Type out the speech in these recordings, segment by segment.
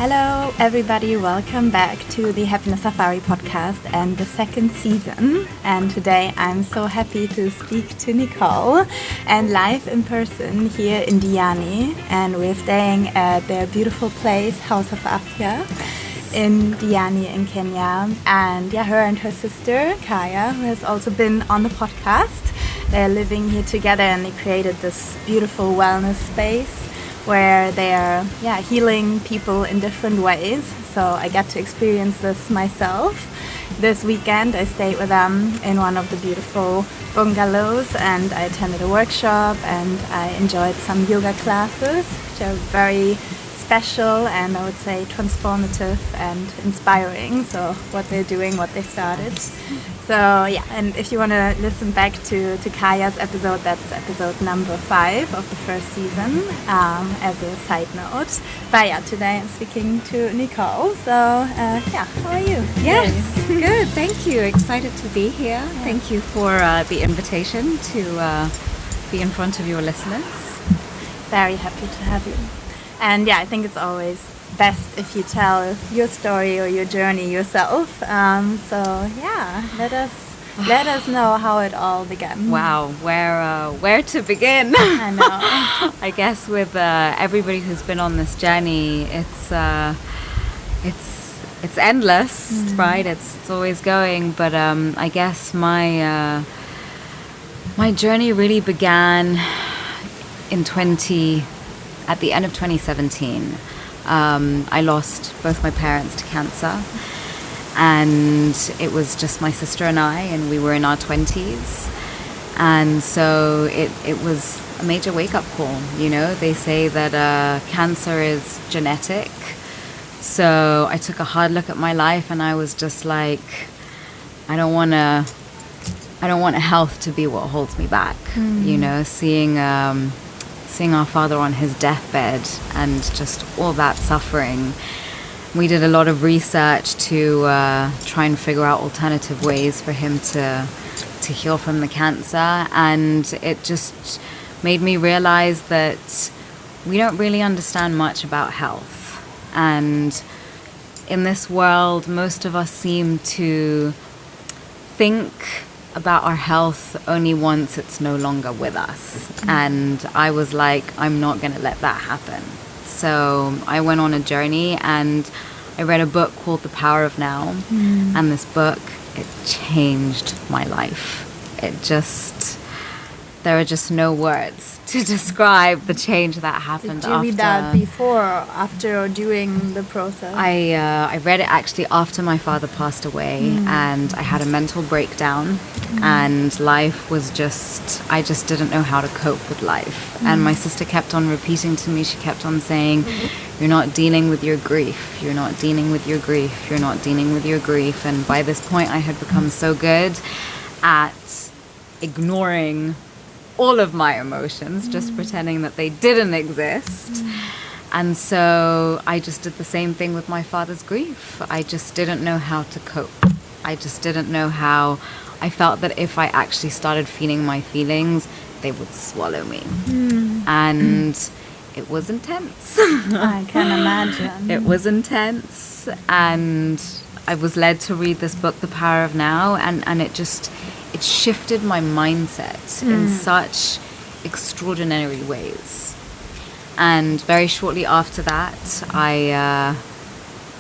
Hello everybody, welcome back to the Happiness Safari podcast and the second season. And today I'm so happy to speak to Nicole and live in person here in Diani. And we're staying at their beautiful place, House of Afya, in Diani in Kenya. And yeah, her and her sister Kaya, who has also been on the podcast, they're living here together and they created this beautiful wellness space where they are healing people in different ways. So I got to experience this myself. This weekend I stayed with them in one of the beautiful bungalows and I attended a workshop and I enjoyed some yoga classes, which are very special and I would say transformative and inspiring. So what they're doing, what they started. So yeah, and if you want to listen back to Kaya's episode, that's episode number 5 of the first season, as a side note. But yeah, today I'm speaking to Nicole. So how are you? Yes, good. Thank you. Excited to be here. Yeah. Thank you for the invitation to be in front of your listeners. Very happy to have you. And yeah, I think it's always best if you tell your story or your journey yourself. Let us know how it all began. Wow, where to begin? I know. I guess with everybody who's been on this journey, it's endless, right? It's always going. But I guess my journey really began at the end of 2017. I lost both my parents to cancer, and it was just my sister and I, and we were in our 20s, and so it was a major wake-up call. You know, they say that cancer is genetic, so I took a hard look at my life and I was just like, I don't want health to be what holds me back. You know, seeing our father on his deathbed and just all that suffering. We did a lot of research to try and figure out alternative ways for him to heal from the cancer, and it just made me realize that we don't really understand much about health. And in this world, most of us seem to think about our health only once it's no longer with us. And I was like, I'm not going to let that happen. So I went on a journey and I read a book called The Power of Now. And this book, it changed my life. There are just no words to describe the change that happened. Did you read that before, after, or during the process? I read it actually after my father passed away, and I had a mental breakdown, and life was I just didn't know how to cope with life. And my sister kept on repeating to me, she kept on saying, you're not dealing with your grief, you're not dealing with your grief, you're not dealing with your grief. And by this point I had become so good at ignoring all of my emotions, just pretending that they didn't exist. And so I just did the same thing with my father's grief. I just didn't know how to cope. I just didn't know how. I felt that if I actually started feeling my feelings, they would swallow me. And it was intense. I can imagine. It was intense, and I was led to read this book, The Power of Now, and it shifted my mindset in such extraordinary ways. And very shortly after that,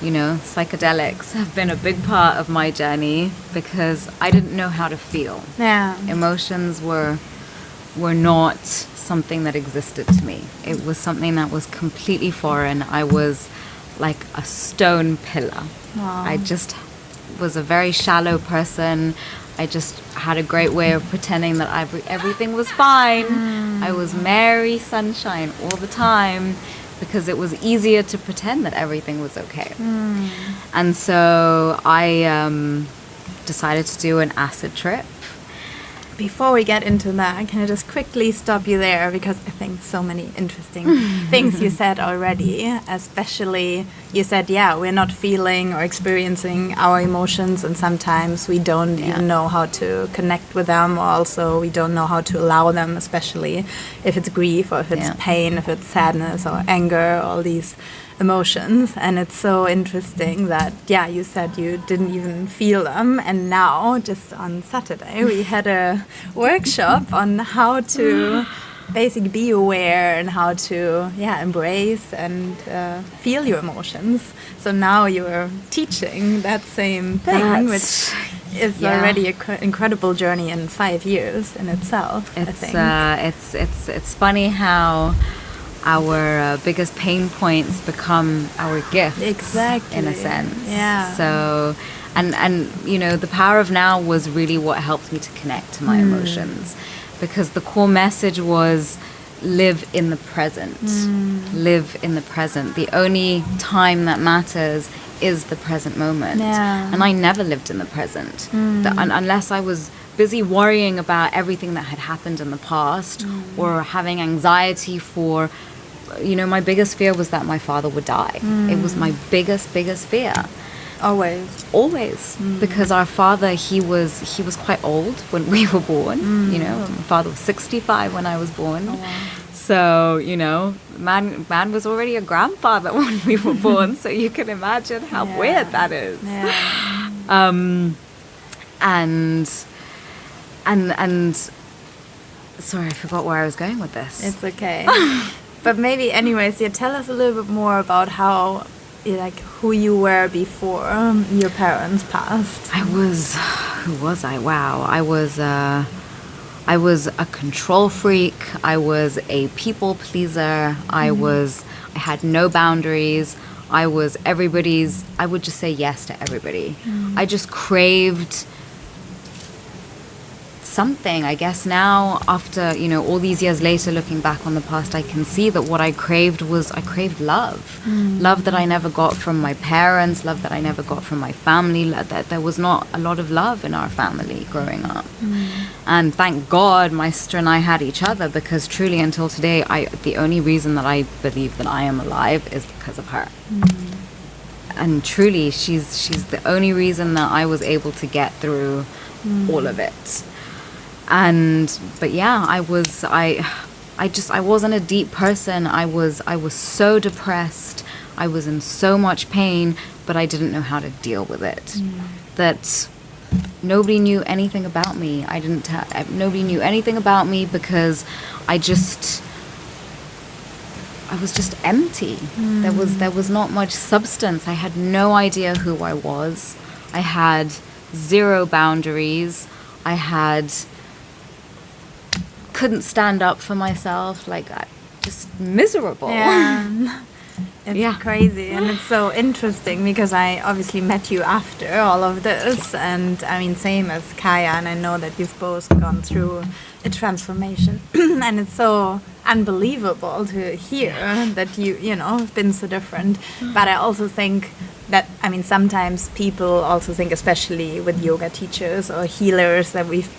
psychedelics have been a big part of my journey because I didn't know how to feel. Yeah. Emotions were not something that existed to me. It was something that was completely foreign. I was like a stone pillar. Wow. I just was a very shallow person. I just had a great way of pretending that everything was fine. I was Mary Sunshine all the time because it was easier to pretend that everything was okay. And so I decided to do an acid trip. Before we get into that, can I just quickly stop you there, because I think so many interesting things you said already, especially you said, we're not feeling or experiencing our emotions, and sometimes we don't even know how to connect with them, or also we don't know how to allow them, especially if it's grief or if it's pain, if it's sadness or anger, all these emotions. And it's so interesting that, yeah, you said you didn't even feel them. And now, just on Saturday, we had a workshop on how to basically be aware and how to, embrace and feel your emotions. So now you're teaching that same thing, which is already an incredible journey in 5 years in itself. I think. It's funny how our biggest pain points become our gifts. Exactly. In a sense. Yeah. So, and you know, the power of now was really what helped me to connect to my emotions, because the core message was live in the present. Live in the present. The only time that matters is the present moment. Yeah. And I never lived in the present. Unless I was busy worrying about everything that had happened in the past, or having anxiety for, you know, my biggest fear was that my father would die. It was my biggest fear. Always. Because our father, he was quite old when we were born. You know, my father was 65 when I was born. Oh, wow. So, you know, man was already a grandfather when we were born. So you can imagine how weird that is. Yeah. And sorry, I forgot where I was going with this. It's okay. But maybe, anyways, tell us a little bit more about how, like, who you were before your parents passed. Who was I? Wow. I was a control freak. I was a people pleaser. I had no boundaries. I would just say yes to everybody. I just craved something. I guess now, after, you know, all these years later, looking back on the past, I can see that what I craved love. Love that I never got from my parents, love that I never got from my family. That there was not a lot of love in our family growing up. And thank God my sister and I had each other, because truly until today, the only reason that I believe that I am alive is because of her. And truly, she's the only reason that I was able to get through all of it. But yeah, I wasn't a deep person. I was so depressed. I was in so much pain, but I didn't know how to deal with it. That nobody knew anything about me. Nobody knew anything about me because I was just empty. There was not much substance. I had no idea who I was. I had zero boundaries. Couldn't stand up for myself. Just miserable. Yeah. It's crazy, and it's so interesting because I obviously met you after all of this, and I mean, same as Kaya, and I know that you've both gone through a transformation, and it's so unbelievable to hear that you know, have been so different. But I also think that, I mean, sometimes people also think, especially with yoga teachers or healers, that we've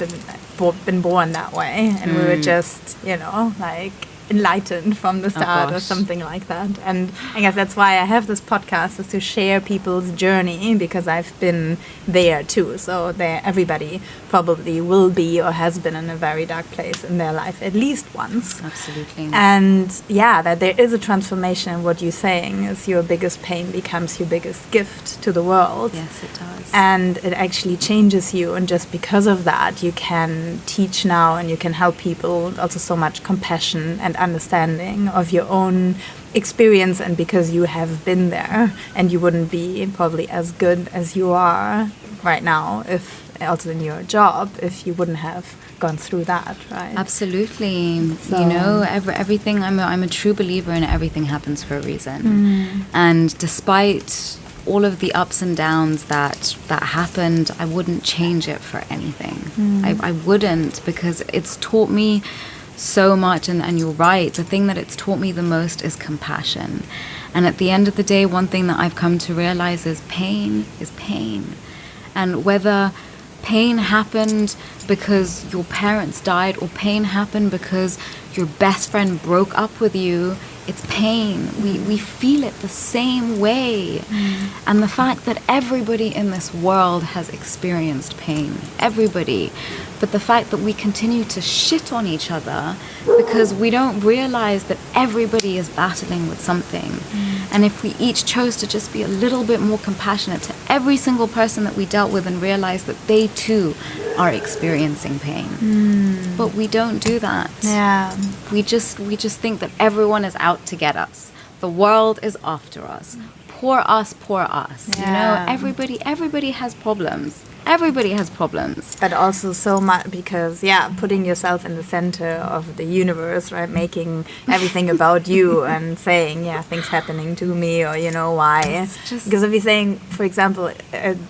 been born that way, and we were just, you know, like, enlightened from the start or something like that. And I guess that's why I have this podcast, is to share people's journey, because I've been there too. So everybody probably will be or has been in a very dark place in their life at least once. Absolutely. And that there is a transformation, and what you're saying is your biggest pain becomes your biggest gift to the world. Yes, it does. And it actually changes you, and just because of that you can teach now, and you can help people also so much compassion and understanding of your own experience, and because you have been there, and you wouldn't be probably as good as you are right now, if also in your job, if you wouldn't have gone through that, right? Absolutely. So, you know, everything, I'm a true believer in everything happens for a reason. And despite all of the ups and downs that happened, I wouldn't change it for anything. I wouldn't, because it's taught me so much, and you're right, the thing that it's taught me the most is compassion. And at the end of the day, one thing that I've come to realize is pain. And whether pain happened because your parents died, or pain happened because your best friend broke up with you, it's pain. We feel it the same way. And the fact that everybody in this world has experienced pain, everybody, but the fact that we continue to shit on each other because we don't realize that everybody is battling with something. And if we each chose to just be a little bit more compassionate to every single person that we dealt with and realize that they too are experiencing pain. But we don't do that. Yeah. We just think that everyone is out to get us. The world is after us. Poor us, poor us. Yeah. You know, everybody has problems. Everybody has problems. But also so much because, putting yourself in the center of the universe, right? Making everything about you and saying, things happening to me, or, you know, why. Because if you're saying, for example,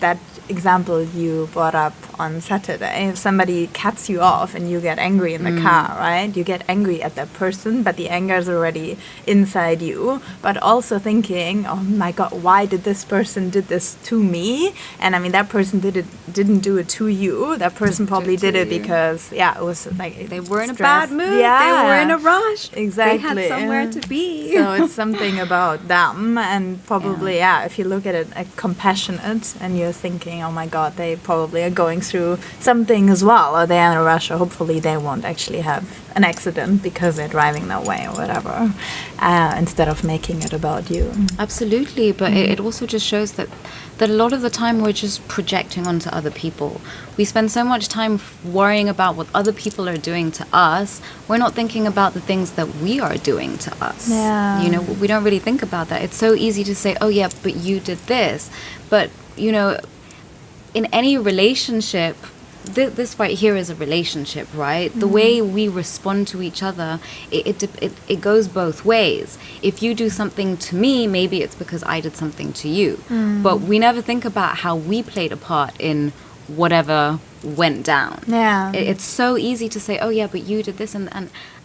that example you brought up on Saturday, if somebody cuts you off and you get angry in the car, right? You get angry at that person, but the anger is already inside you. But also thinking, oh my God, why did this person did this to me? And I mean, that person didn't do it to you. That person probably did it because, it was like they were in a stress. bad mood. Yeah. They were in a rush. Exactly. They had somewhere to be. So it's something about them, and probably, if you look at it compassionate and you're thinking, oh my God, they probably are going through something as well, or they're in a rush, or hopefully they won't actually have an accident because they're driving that way or whatever, instead of making it about you. Absolutely, but it also just shows that a lot of the time we're just projecting onto other people. We spend so much time worrying about what other people are doing to us. We're not thinking about the things that we are doing to us. Yeah. You know, we don't really think about that. It's so easy to say, oh yeah, but you did this. But, you know, in any relationship, this right here is a relationship, right? The way we respond to each other, it goes both ways. If you do something to me, maybe it's because I did something to you. But we never think about how we played a part in whatever went down. Yeah. It's so easy to say, oh yeah, but you did this, and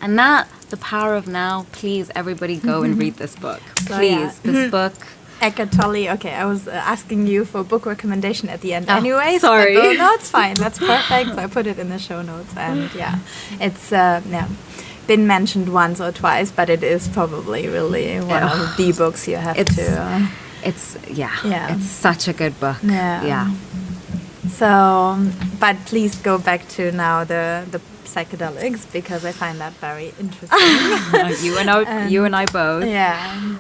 that, The Power of Now, please everybody go and read this book. Please, this book. Eckhart Tolle. Okay, I was asking you for a book recommendation at the end anyway. Sorry. No, it's fine. That's perfect. So I put it in the show notes. And it's been mentioned once or twice, but it is probably really one of the books you have to... It's such a good book. Yeah. So, but please go back to now the psychedelics, because I find that very interesting. You and I both. Yeah.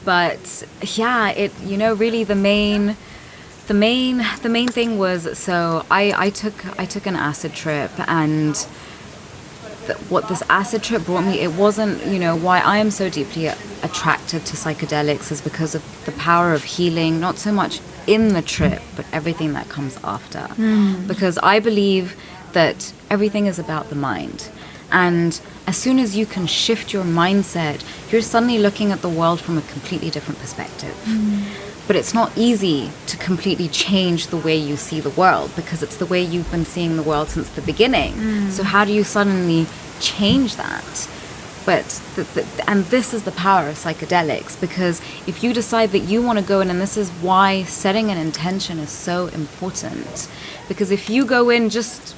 But really the main thing was, so I took an acid trip, and what this acid trip brought me, it wasn't, why I am so deeply attracted to psychedelics is because of the power of healing, not so much in the trip, but everything that comes after. Because I believe that everything is about the mind. And as soon as you can shift your mindset, you're suddenly looking at the world from a completely different perspective. But it's not easy to completely change the way you see the world, because it's the way you've been seeing the world since the beginning. So how do you suddenly change that? But and this is the power of psychedelics, because if you decide that you want to go in, and this is why setting an intention is so important, because if you go in just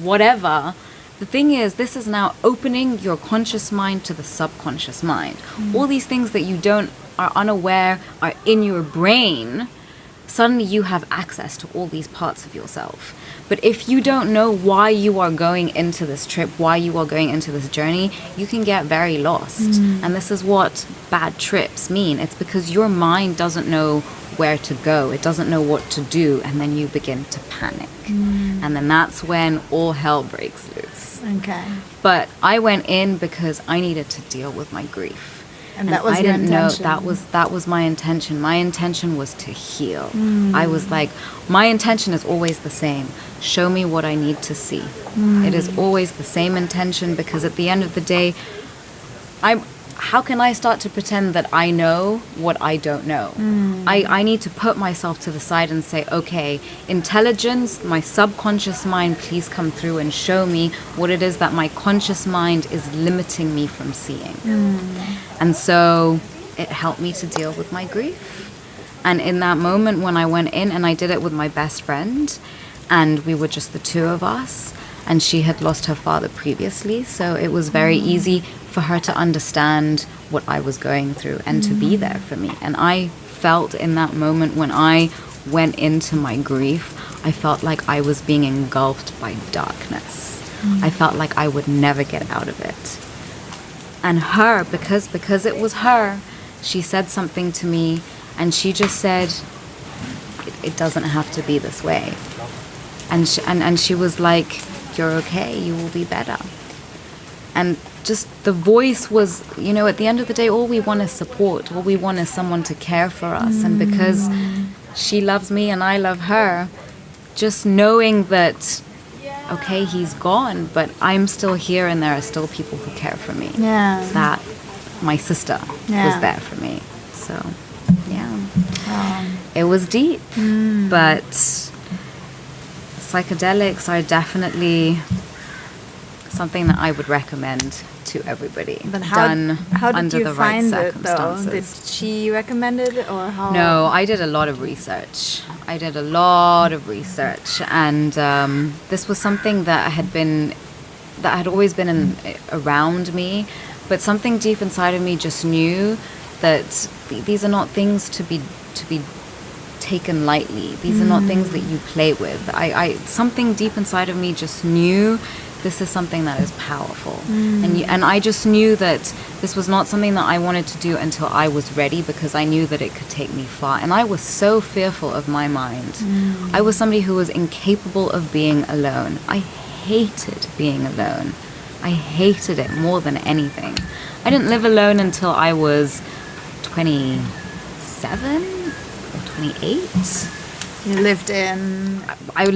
whatever, the thing is, this is now opening your conscious mind to the subconscious mind. All these things that you are unaware are in your brain, suddenly you have access to all these parts of yourself. But if you don't know why you are going into this trip, why you are going into this journey, you can get very lost. And this is what bad trips mean. It's because your mind doesn't know where to go. It doesn't know what to do. And then you begin to panic. And then that's when all hell breaks loose. Okay. But I went in because I needed to deal with my grief. And that was your intention. That was my intention. My intention was to heal. I was like, my intention is always the same. Show me what I need to see. It is always the same intention, because at the end of the day, how can I start to pretend that I know what I don't know? I need to put myself to the side and say, okay, intelligence, my subconscious mind, please come through and show me what it is that my conscious mind is limiting me from seeing. And so it helped me to deal with my grief. And in that moment when I went in, and I did it with my best friend, and we were just the two of us, and she had lost her father previously, so it was very easy for her to understand what I was going through and to be there for me. And I felt in that moment when I went into my grief, I felt like I was being engulfed by darkness. I felt like I would never get out of it. And her, because it was her, she said something to me, and she just said, it doesn't have to be this way. And she was like, you're okay, you will be better. And just the voice was, you know, at the end of the day, all we want is support. All we want is someone to care for us. And because she loves me and I love her, just knowing that, okay, he's gone, but I'm still here and there are still people who care for me. Yeah. That my sister was there for me. So, yeah. It was deep, but psychedelics are definitely something that I would recommend to everybody. But how did under you the right find it, though? circumstances. Did she recommend it, or how? No, I did a lot of research. And this was something that had always been around me, but something deep inside of me just knew that these are not things to be taken lightly. These are not things that you play with. Something deep inside of me just knew this is something that is powerful. And I just knew that this was not something that I wanted to do until I was ready, because I knew that it could take me far. And I was so fearful of my mind. I was somebody who was incapable of being alone. I hated being alone. I hated it more than anything. I didn't live alone until I was 27 or 28. You lived in... I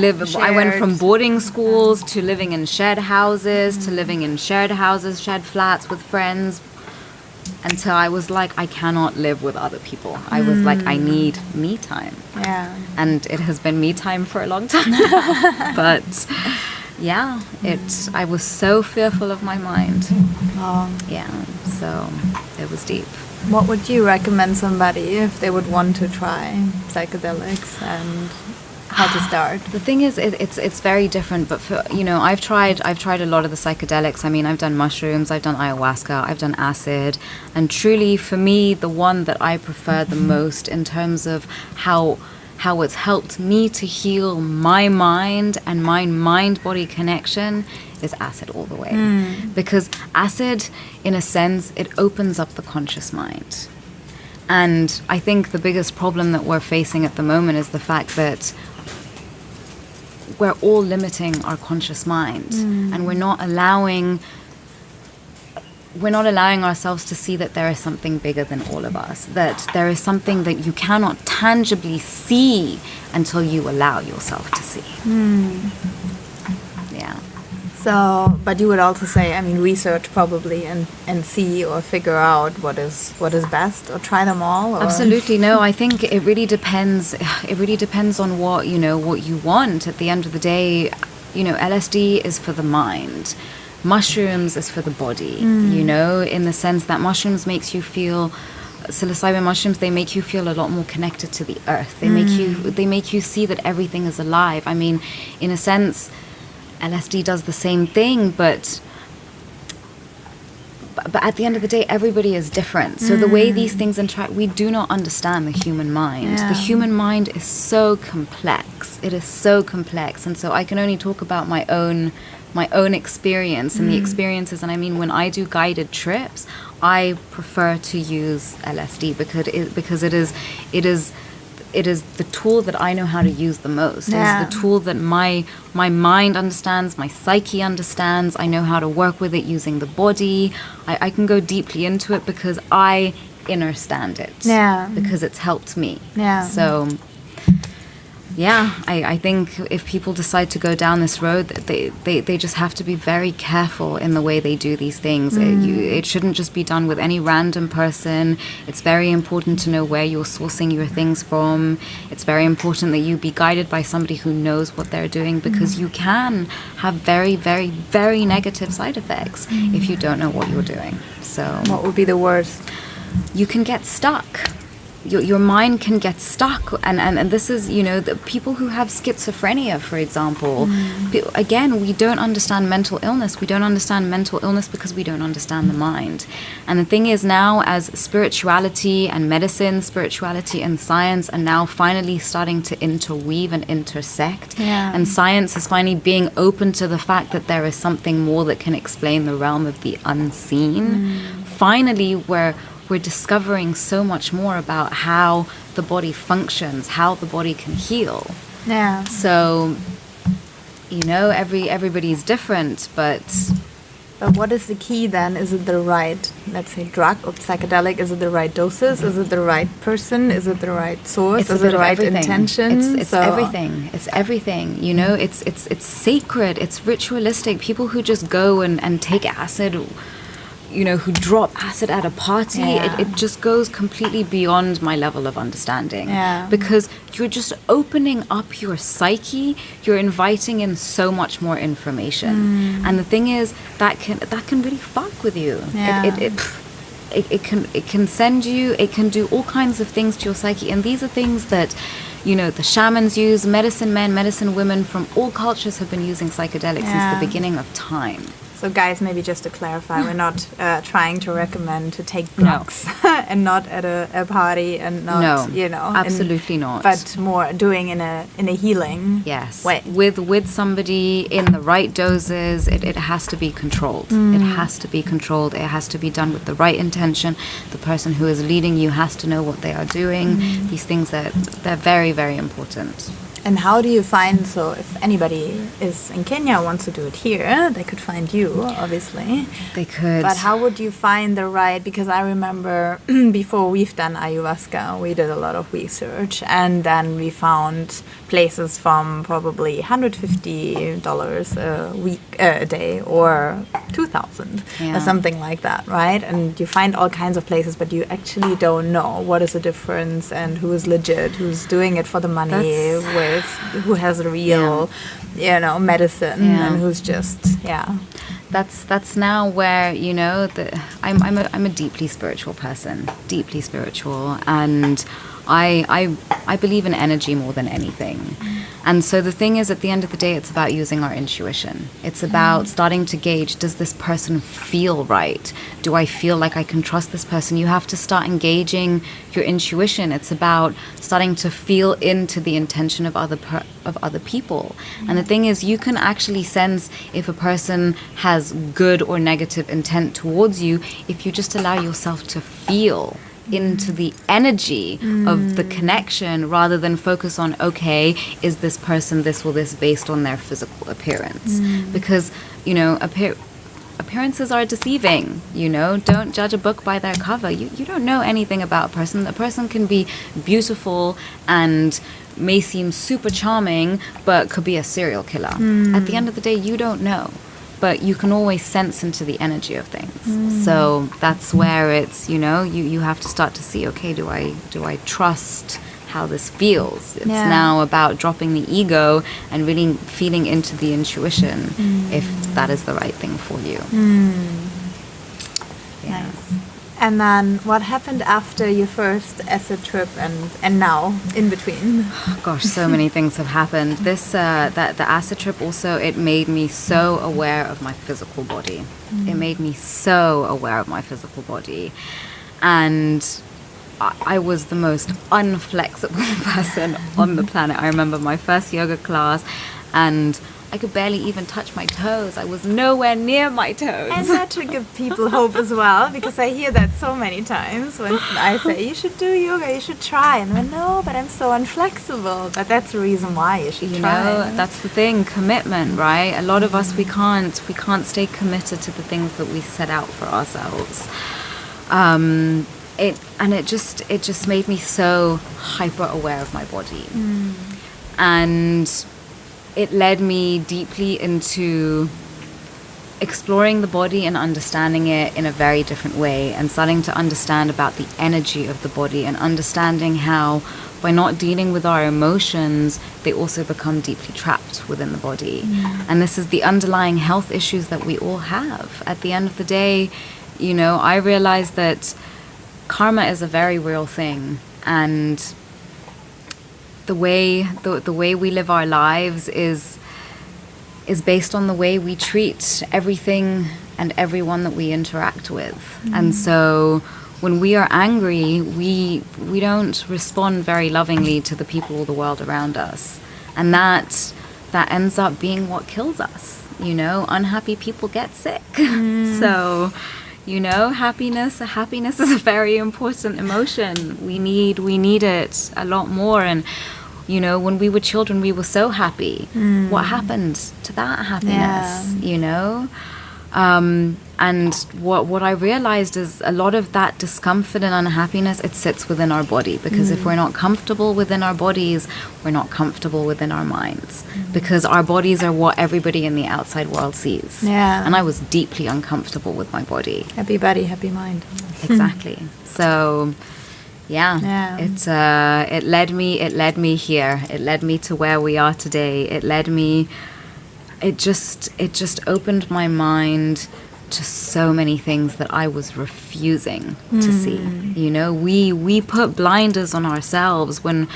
went from boarding schools to living in shared houses, to living in shared flats with friends, until I was like, I cannot live with other people. I was like, I need me time. Yeah. And it has been me time for a long time now. But yeah, I was so fearful of my mind. Yeah, so it was deep. What would you recommend somebody if they would want to try psychedelics, and how to start? The thing is, it's very different. But for, you know, I've tried a lot of the psychedelics. I mean, I've done mushrooms, I've done ayahuasca, I've done acid, and truly, for me, the one that I prefer the most in terms of how it's helped me to heal my mind and my mind-body connection is acid all the way. Because acid, in a sense, it opens up the conscious mind. And I think the biggest problem that we're facing at the moment is the fact that we're all limiting our conscious mind, and we're not allowing ourselves to see that there is something bigger than all of us, that there is something that you cannot tangibly see until you allow yourself to see. Yeah. So, but you would also say, I mean, research probably and see or figure out what is best, or try them all. Or? Absolutely. No, I think it really depends. It really depends on what you want. At the end of the day, LSD is for the mind. Mushrooms is for the body, in the sense that mushrooms makes you feel, psilocybin mushrooms, they make you feel a lot more connected to the earth. They make you see that everything is alive. I mean, in a sense, LSD does the same thing, but at the end of the day, everybody is different. So the way these things interact, we do not understand the human mind. Yeah. The human mind is so complex. It is so complex. And so I can only talk about my own experience and the experiences. And I mean, when I do guided trips, I prefer to use LSD because it is the tool that I know how to use the most. Yeah. It is the tool that my mind understands, my psyche understands. I know how to work with it using the body. I can go deeply into it because I understand it. Yeah. Because it's helped me. Yeah. So yeah, I think if people decide to go down this road, they just have to be very careful in the way they do these things. It shouldn't just be done with any random person. It's very important to know where you're sourcing your things from. It's very important that you be guided by somebody who knows what they're doing, because you can have very, very, very negative side effects if you don't know what you're doing. So what would be the worst? You can get stuck. Your mind can get stuck, and this is, the people who have schizophrenia, for example. Again, we don't understand mental illness. We don't understand mental illness because we don't understand the mind. And the thing is, now as spirituality and medicine, spirituality and science are now finally starting to interweave and intersect, and science is finally being open to the fact that there is something more that can explain the realm of the unseen. Finally, we're we're discovering so much more about how the body functions, how the body can heal. Yeah. So, you know, everybody's different, but what is the key then? Is it the right, let's say, drug or psychedelic? Is it the right doses? Is it the right person? Is it the right source? Is it the right intention? It's everything. It's everything. You know, it's sacred. It's ritualistic. People wwho just go and take acid, you know, who drop acid at a party, it just goes completely beyond my level of understanding. Yeah. Because you're just opening up your psyche, you're inviting in so much more information. And the thing is, that can really fuck with you. Yeah. It can send you, it can do all kinds of things to your psyche. And these are things that, you know, the shamans use, medicine men, medicine women from all cultures have been using psychedelics since the beginning of time. So guys, maybe just to clarify, we're not trying to recommend to take drugs and not at a party and not, you know. Absolutely not. But more doing in a healing way. With somebody in the right doses, it has to be controlled. It has to be controlled. It has to be done with the right intention. The person who is leading you has to know what they are doing. These things, they're very, very important. And how do you find, so if anybody is in Kenya, wants to do it here, they could find you, obviously. They could. But how would you find the right, because I remember before we've done ayahuasca, we did a lot of research, and then we found places from probably $150 a day or $2,000 or something like that, right? And you find all kinds of places, but you actually don't know what is the difference and who is legit, who's doing it for the money, who has a real, you know, medicine, and who's just, That's now where, you know, I'm a deeply spiritual person, deeply spiritual, and I believe in energy more than anything. And so the thing is, at the end of the day, it's about using our intuition. It's about starting to gauge, does this person feel right? Do I feel like I can trust this person? You have to start engaging your intuition. It's about starting to feel into the intention of other people. And the thing is, you can actually sense if a person has good or negative intent towards you if you just allow yourself to feel into the energy of the connection, rather than focus on, okay, is this person this or this based on their physical appearance? Because, you know, appearances are deceiving. You know, don't judge a book by their cover. You don't know anything about a person. A person can be beautiful and may seem super charming, but could be a serial killer. At the end of the day, you don't know. But you can always sense into the energy of things. So that's where it's, you know, you have to start to see, okay, do I trust how this feels? It's now about dropping the ego and really feeling into the intuition if that is the right thing for you. Nice. And then what happened after your first acid trip and now in between? Gosh, so many things have happened. This the acid trip also, it made me so aware of my physical body. It made me so aware of my physical body. And I was the most unflexible person on the planet. I remember my first yoga class, and I could barely even touch my toes. I was nowhere near my toes. And that should give people hope as well, because I hear that so many times when I say, you should do yoga, you should try. And they're, no, but I'm so unflexible. But that's the reason why you should try. You know, that's the thing, commitment, right? A lot of us, we can't stay committed to the things that we set out for ourselves. It just made me so hyper aware of my body. And it led me deeply into exploring the body and understanding it in a very different way, and starting to understand about the energy of the body, and understanding how by not dealing with our emotions, they also become deeply trapped within the body. And this is the underlying health issues that we all have. At the end of the day, you know, I realized that karma is a very real thing, and the way we live our lives is based on the way we treat everything and everyone that we interact with. And so when we are angry, we don't respond very lovingly to the people or the world around us, and that ends up being what kills us. You know, unhappy people get sick. So, You know, happiness is a very important emotion. We need it a lot more. And you know, when we were children, we were so happy. What happened to that happiness? You know, and what I realized is a lot of that discomfort and unhappiness, it sits within our body, because if we're not comfortable within our bodies, we're not comfortable within our minds, because our bodies are what everybody in the outside world sees. And I was deeply uncomfortable with my body. Happy body, happy mind. Exactly. So it led me here. It led me to where we are today. It just opened my mind to so many things that I was refusing to see. You know, we put blinders on ourselves when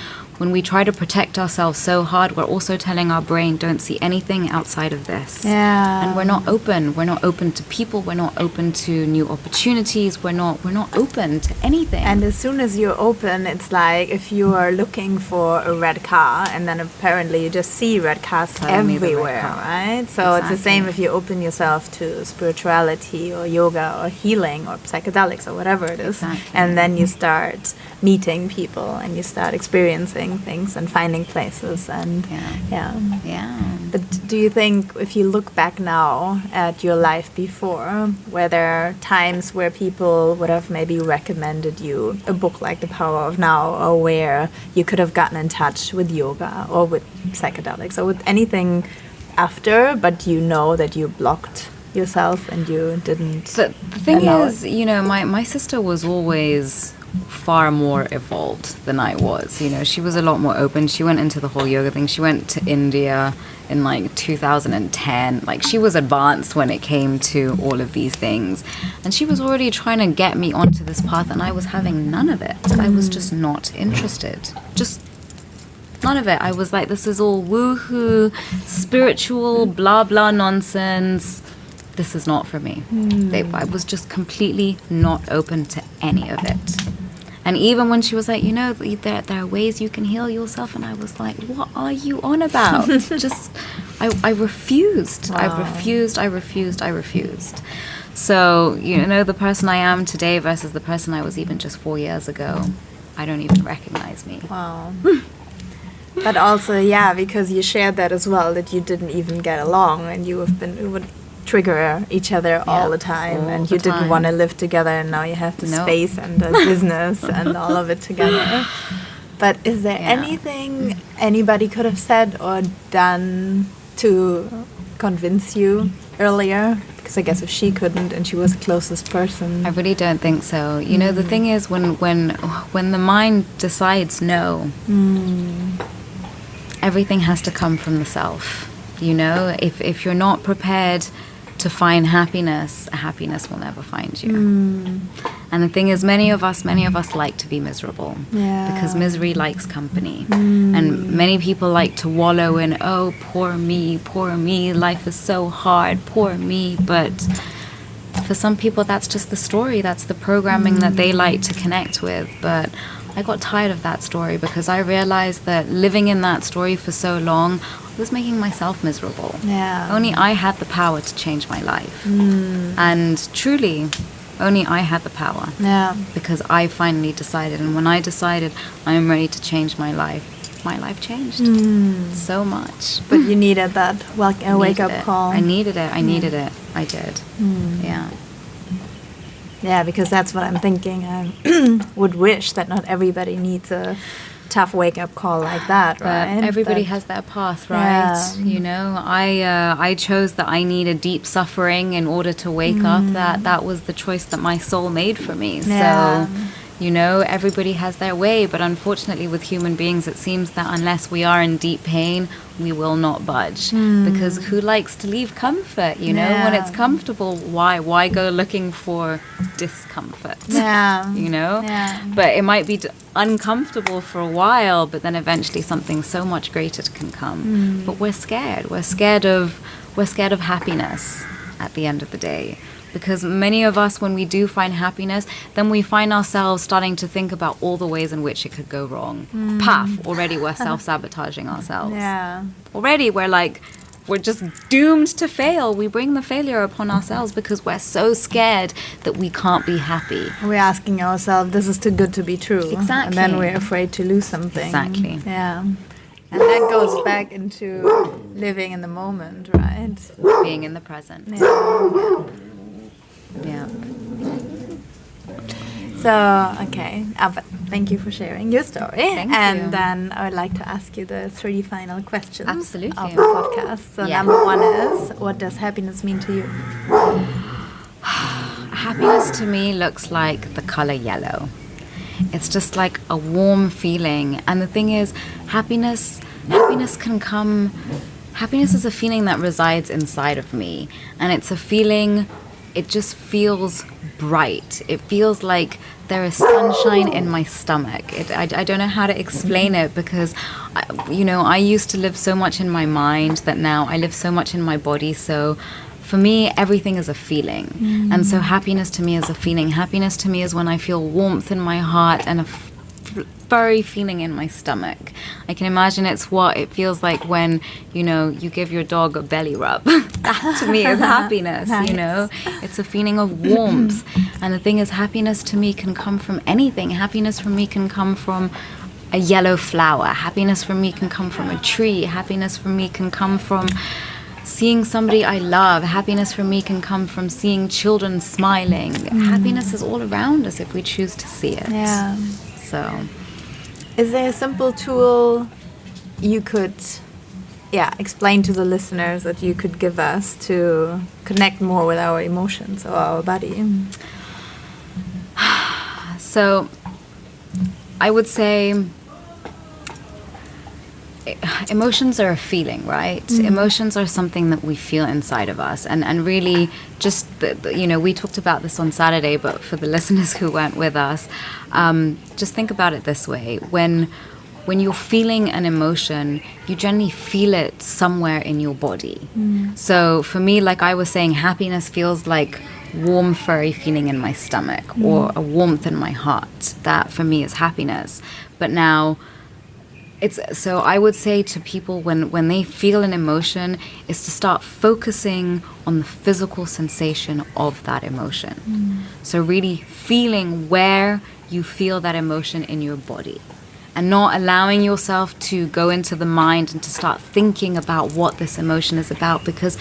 we try to protect ourselves so hard. We're also telling our brain, don't see anything outside of this. And we're not open. We're not open to people. We're not open to new opportunities. We're not open to anything. And as soon as you're open, it's like if you are looking for a red car, and then apparently you just see red cars everywhere, right? So it's the same if you open yourself to spirituality or yoga or healing or psychedelics or whatever it is. And then you start meeting people and you start experiencing things and finding places. And But do you think, if you look back now at your life before, were there times where people would have maybe recommended you a book like The Power of Now, or where you could have gotten in touch with yoga or with psychedelics or with anything after, but you know that you blocked yourself and you didn't? The thing is, you know, my sister was always far more evolved than I was. You know, she was a lot more open. She went into the whole yoga thing. She went to India in like 2010. Like, she was advanced when it came to all of these things, and she was already trying to get me onto this path, and I was having none of it. I was just not interested. Just none of it. I was like, this is all woohoo, spiritual, blah blah nonsense. This is not for me. I was just completely not open to any of it. And even when she was like, you know, there are ways you can heal yourself, and I was like, what are you on about? I refused. Wow. I refused. So, you know, the person I am today versus the person I was even just 4 years ago, I don't even recognize me. Wow. But also, because you shared that as well, that you didn't even get along, and you would trigger each other all the time, and you didn't want to live together, and now you have the space and the business and all of it together. But is there anything anybody could have said or done to convince you earlier? Because I guess if she couldn't, and she was the closest person. I really don't think so. You know, the thing is, when the mind decides no, everything has to come from the self. You know, if you're not prepared to find happiness, happiness will never find you. And the thing is, many of us like to be miserable, because misery likes company. And many people like to wallow in, oh, poor me, life is so hard, poor me. But for some people, that's just the story, that's the programming that they like to connect with. But I got tired of that story, because I realized that living in that story for so long, I was making myself miserable. Only I had the power to change my life. And truly, only I had the power. Because I finally decided. And when I decided I'm ready to change my life changed so much. But you needed that wake-up call. I needed it. I did. Yeah, because that's what I'm thinking. I would wish that not everybody needs a tough wake-up call like that, right? But everybody has their path, right? You know, I chose that I needed deep suffering in order to wake up. That was the choice that my soul made for me. So, you know, everybody has their way, but unfortunately with human beings, it seems that unless we are in deep pain, we will not budge. Because who likes to leave comfort, you know? When it's comfortable, why go looking for discomfort? You know? But it might be uncomfortable for a while, but then eventually something so much greater can come. But we're scared. We're scared of happiness at the end of the day. Because many of us, when we do find happiness, then we find ourselves starting to think about all the ways in which it could go wrong. Already we're self-sabotaging ourselves. Already we're like, we're just doomed to fail. We bring the failure upon ourselves because we're so scared that we can't be happy. We're asking ourselves, this is too good to be true. Exactly. And then we're afraid to lose something. Exactly. Yeah. And that goes back into living in the moment, right? Being in the present. Yeah. So, okay. But thank you for sharing your story. Thank and you. then I would like to ask you the 3 final questions Absolutely. of the podcast. So, number 1 is, what does happiness mean to you? Happiness to me looks like the color yellow. It's just like a warm feeling. And the thing is, happiness can come... Happiness is a feeling that resides inside of me. And it's a feeling... It just feels bright. It feels like there is sunshine in my stomach. I don't know how to explain it because, I used to live so much in my mind that now I live so much in my body. So for me, everything is a feeling. And so happiness to me is a feeling. Happiness to me is when I feel warmth in my heart and a furry feeling in my stomach. I can imagine it's what it feels like when, you give your dog a belly rub. That to me is happiness, Nice. It's a feeling of warmth. And the thing is, happiness to me can come from anything. Happiness for me can come from a yellow flower. Happiness for me can come from a tree. Happiness for me can come from seeing somebody I love. Happiness for me can come from seeing children smiling. Happiness is all around us if we choose to see it. Yeah. So, is there a simple tool you could explain to the listeners that you could give us to connect more with our emotions or our body? So I would say emotions are a feeling, right? Emotions are something that we feel inside of us. And really just, we talked about this on Saturday, but for the listeners who weren't with us, just think about it this way. When you're feeling an emotion, you generally feel it somewhere in your body. So for me, like I was saying, happiness feels like warm, furry feeling in my stomach or a warmth in my heart. That for me is happiness. But now, so I would say to people when they feel an emotion is to start focusing on the physical sensation of that emotion. So really feeling where you feel that emotion in your body and not allowing yourself to go into the mind and to start thinking about what this emotion is about, because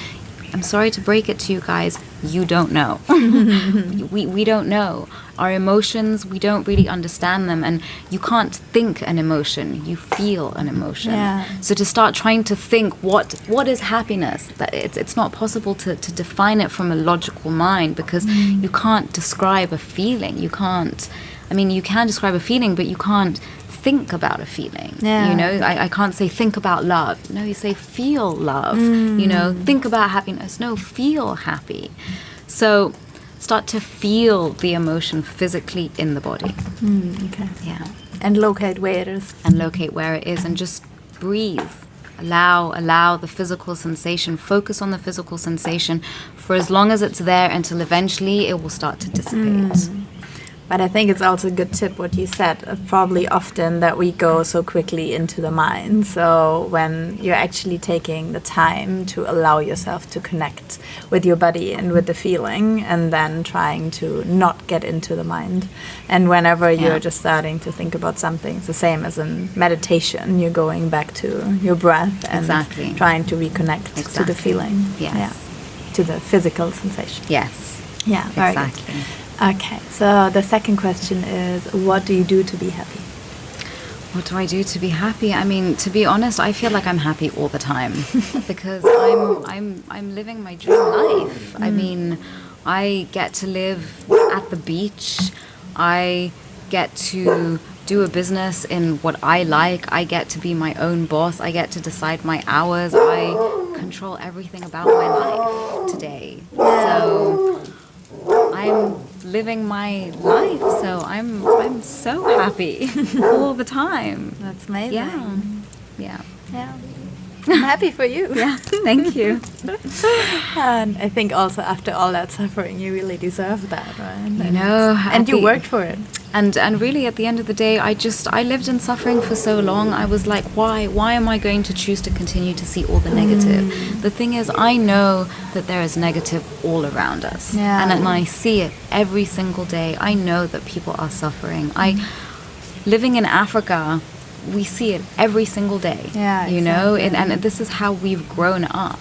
I'm sorry to break it to you guys, you don't know. we don't know. Our emotions, we don't really understand them, and you can't think an emotion, you feel an emotion. Yeah. So to start trying to think what is happiness, that it's not possible to define it from a logical mind, because you can't describe a feeling. You can describe a feeling, but you can't think about a feeling. I can't say think about love. No, you say feel love. Think about happiness. No, feel happy. So start to feel the emotion physically in the body. Okay. Yeah. And locate where it is. And just breathe. Allow the physical sensation, focus on the physical sensation for as long as it's there until eventually it will start to dissipate. But I think it's also a good tip what you said. Probably often that we go so quickly into the mind. So when you're actually taking the time to allow yourself to connect with your body and with the feeling, and then trying to not get into the mind. And whenever you're just starting to think about something, it's the same as in meditation. You're going back to your breath and trying to reconnect to the feeling. Yes. Yeah. To the physical sensation. Yes. Yeah, very good. Okay, so the second question is, what do you do to be happy? What do I do to be happy? I mean, to be honest, I feel like I'm happy all the time because I'm living my dream life. I mean, I get to live at the beach. I get to do a business in what I like. I get to be my own boss. I get to decide my hours. I control everything about my life today. So I'm living my life, so I'm so happy all the time. That's amazing. Yeah. I'm happy for you. Yeah, thank you. And I think also after all that suffering, you really deserve that, right? You know, and you worked for it. And really, at the end of the day, I lived in suffering for so long. I was like, why am I going to choose to continue to see all the negative? The thing is, I know that there is negative all around us, and I see it every single day. I know that people are suffering. Living in Africa, we see it every single day. You know, and this is how we've grown up.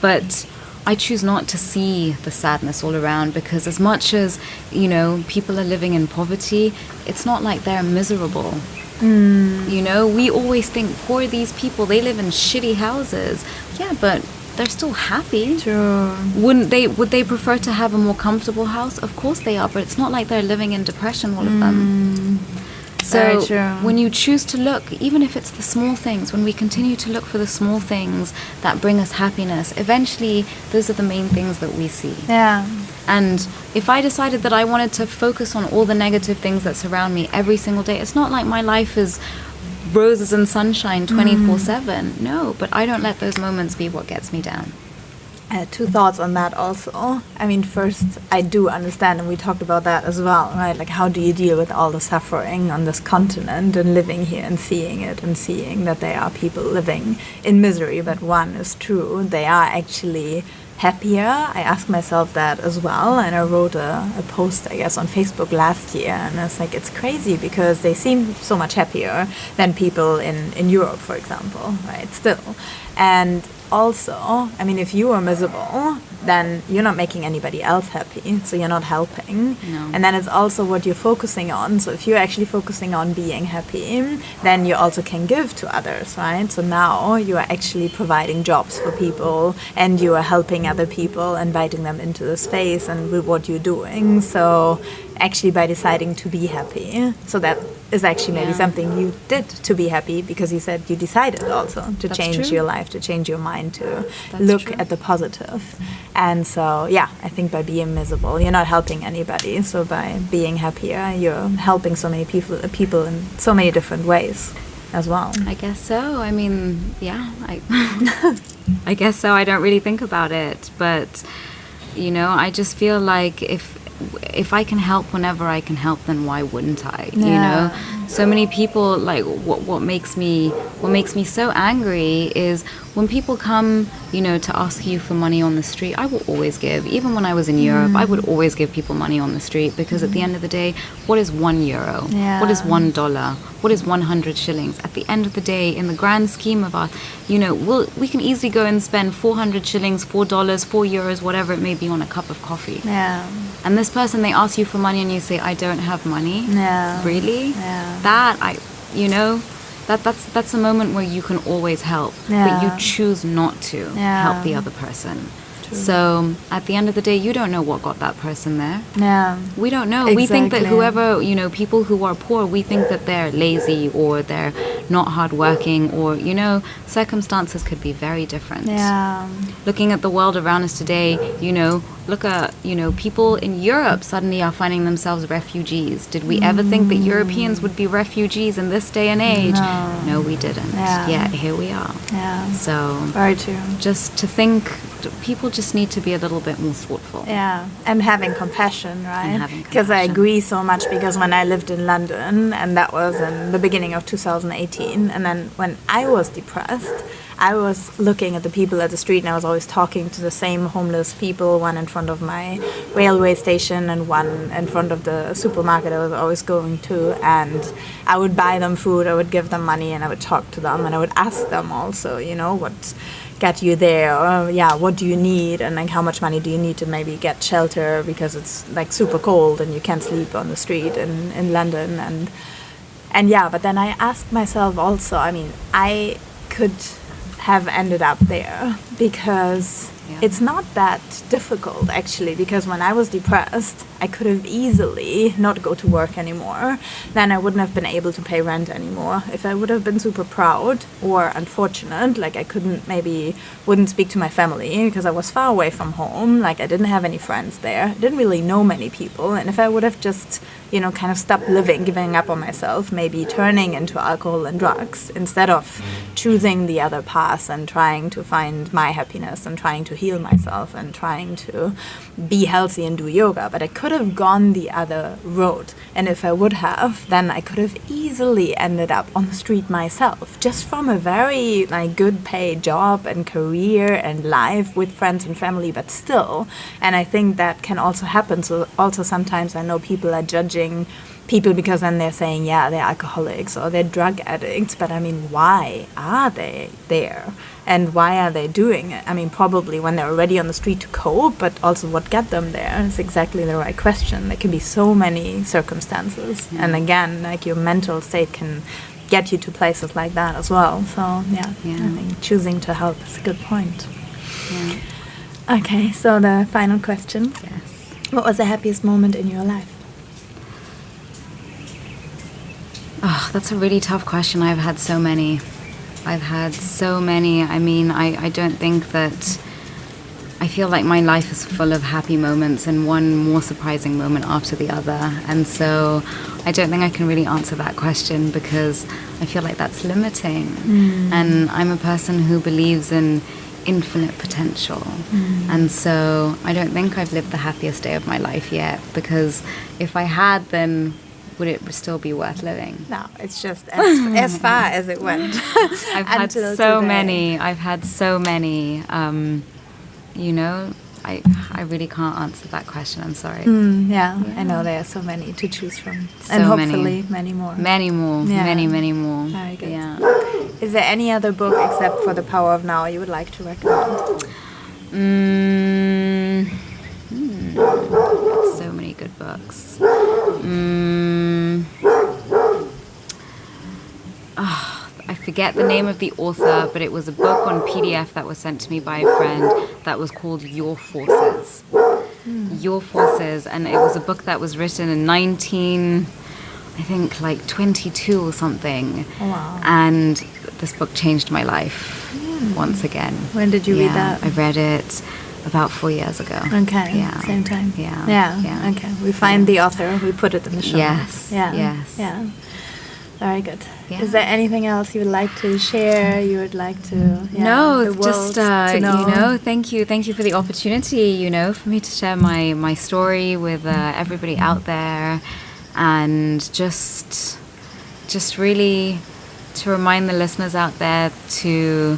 But I choose not to see the sadness all around, because as much as, you know, people are living in poverty, it's not like they're miserable. You know, we always think, poor these people, they live in shitty houses. Yeah, but they're still happy. True. Would they prefer to have a more comfortable house? Of course they are, but it's not like they're living in depression, all of them. So when you choose to look, even if it's the small things, when we continue to look for the small things that bring us happiness, eventually those are the main things that we see. And if I decided that I wanted to focus on all the negative things that surround me every single day, it's not like my life is roses and sunshine 24/7. No, but I don't let those moments be what gets me down. Two thoughts on that also. I mean, first, I do understand, and we talked about that as well, right? Like, how do you deal with all the suffering on this continent and living here and seeing it and seeing that there are people living in misery? But one is true, they are actually happier. I asked myself that as well, and I wrote a post, I guess, on Facebook last year, and I was like, it's crazy because they seem so much happier than people in Europe, for example, right? Still. And also, I mean, if you are miserable, then you're not making anybody else happy, so you're not helping. No. And then it's also what you're focusing on. So if you're actually focusing on being happy, then you also can give to others, right? So now you are actually providing jobs for people, and you are helping other people, inviting them into the space and with what you're doing. So actually by deciding to be happy, so that is actually maybe something you did to be happy, because you said you decided also to change your life, to change your mind, to look at the positive. And so, I think by being miserable, you're not helping anybody. So by being happier, you're helping so many people in so many different ways as well. I guess so. I mean, I guess so. I don't really think about it, but you know, I just feel like if I can help whenever I can help, then why wouldn't I? You know, so many people, like, what makes me so angry is when people come, you know, to ask you for money on the street. I will always give. Even when I was in Europe, I would always give people money on the street, because at the end of the day, what is €1? What is $1? What is 100 shillings? At the end of the day, in the grand scheme of our, you know, we can easily go and spend 400 shillings, $4, €4, whatever it may be, on a cup of coffee. And this person, they ask you for money and you say, I don't have money. Really? That's a moment where you can always help, but you choose not to help the other person. So at the end of the day, you don't know what got that person there. We don't know. We think that whoever, you know, people who are poor, we think that they're lazy or they're not hardworking, or, you know, circumstances could be very different. Looking at the world around us today, you know, look at, you know, people in Europe suddenly are finding themselves refugees. Did we ever think that Europeans would be refugees in this day and age? No, we didn't. Yet here we are. So very true. Just to think, people just need to be a little bit more thoughtful. And having compassion, right? Because I agree so much, because when I lived in London, and that was in the beginning of 2018, and then when I was depressed, I was looking at the people at the street, and I was always talking to the same homeless people, one in front of my railway station and one in front of the supermarket I was always going to, and I would buy them food, I would give them money, and I would talk to them, and I would ask them also, you know, what got you there, or what do you need, and like how much money do you need to maybe get shelter, because it's like super cold and you can't sleep on the street in London, and but then I asked myself also, I mean, I could have ended up there, because it's not that difficult actually, because when I was depressed, I could have easily not go to work anymore. Then I wouldn't have been able to pay rent anymore. If I would have been super proud or unfortunate, like I wouldn't speak to my family because I was far away from home, like I didn't have any friends there, I didn't really know many people, and if I would have just kind of stop living, giving up on myself, maybe turning into alcohol and drugs instead of choosing the other path and trying to find my happiness and trying to heal myself and trying to be healthy and do yoga. But I could have gone the other road. And if I would have, then I could have easily ended up on the street myself, just from a very good paid job and career and life with friends and family, but still. And I think that can also happen. So also sometimes I know people are judging people because then they're saying, yeah, they're alcoholics or they're drug addicts. But I mean, why are they there? And why are they doing it? I mean, probably when they're already on the street to cope, but also what got them there is exactly the right question. There can be so many circumstances. And again, your mental state can get you to places like that as well. So, I think choosing to help is a good point. Yeah. Okay, so the final question. Yes. What was the happiest moment in your life? Oh, that's a really tough question. I've had so many. I mean, I don't think that... I feel like my life is full of happy moments and one more surprising moment after the other. And so I don't think I can really answer that question because I feel like that's limiting. And I'm a person who believes in infinite potential. And so I don't think I've lived the happiest day of my life yet, because if I had, then would it still be worth living? No, it's just as far as it went. I've had so many. I really can't answer that question. I'm sorry. I know there are so many to choose from. And hopefully many more. Many more. Very good. Yeah. Is there any other book except for The Power of Now you would like to recommend? So many good books. I forget the name of the author, but it was a book on PDF that was sent to me by a friend that was called Your Forces. Your Forces, and it was a book that was written in 22 or something. Oh, wow. And this book changed my life once again. When did you read that? I read it about 4 years ago. Okay. Yeah. Same time. Yeah. Okay. We find the author. We put it in the show notes. Yes. Yeah. Very good. Yeah. Is there anything else you would like to share? You would like to? No, just to know. Thank you for the opportunity. For me to share my story with everybody out there, and just really to remind the listeners out there to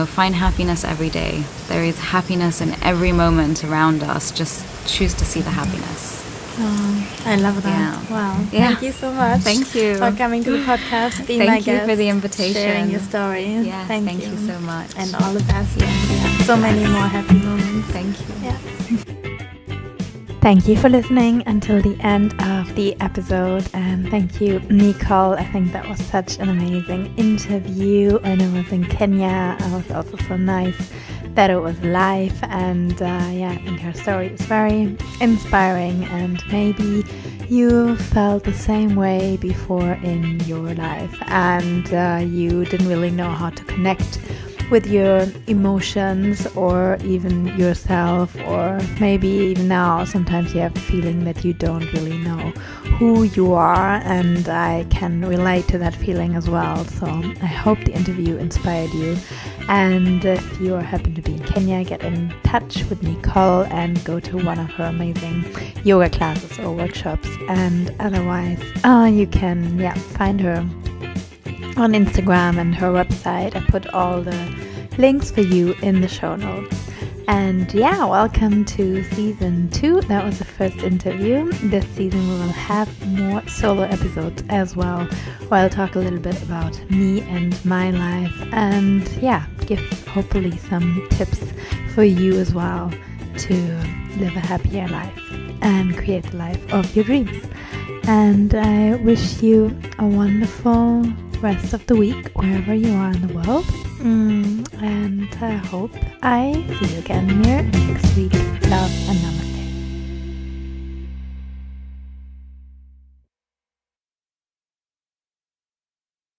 find happiness every day. There is happiness in every moment around us. Just choose to see the happiness. Oh, I love that. Yeah. Wow. Yeah. Thank you so much. Thank you for coming to the podcast, being my guest. Thank you for the invitation. Sharing your story. Yes, thank you so much. And all the best. And so many more happy moments. Thank you. Yeah. Thank you for listening until the end of the episode, and thank you, Nicole. I think that was such an amazing interview, and it was in Kenya. It was also so nice that it was live, and I think her story is very inspiring, and maybe you felt the same way before in your life, and you didn't really know how to connect with your emotions or even yourself, or maybe even now sometimes you have the feeling that you don't really know who you are, and I can relate to that feeling as well. So I hope the interview inspired you, and if you happen to be in Kenya, get in touch with Nicole and go to one of her amazing yoga classes or workshops, and otherwise you can find her on Instagram and her website. I put all the links for you in the show notes. And welcome to season 2. That was the first interview. This season we will have more solo episodes as well, where I'll talk a little bit about me and my life, and give hopefully some tips for you as well to live a happier life and create the life of your dreams. And I wish you a wonderful rest of the week wherever you are in the world, and I hope I see you again here next week. Love and namaste.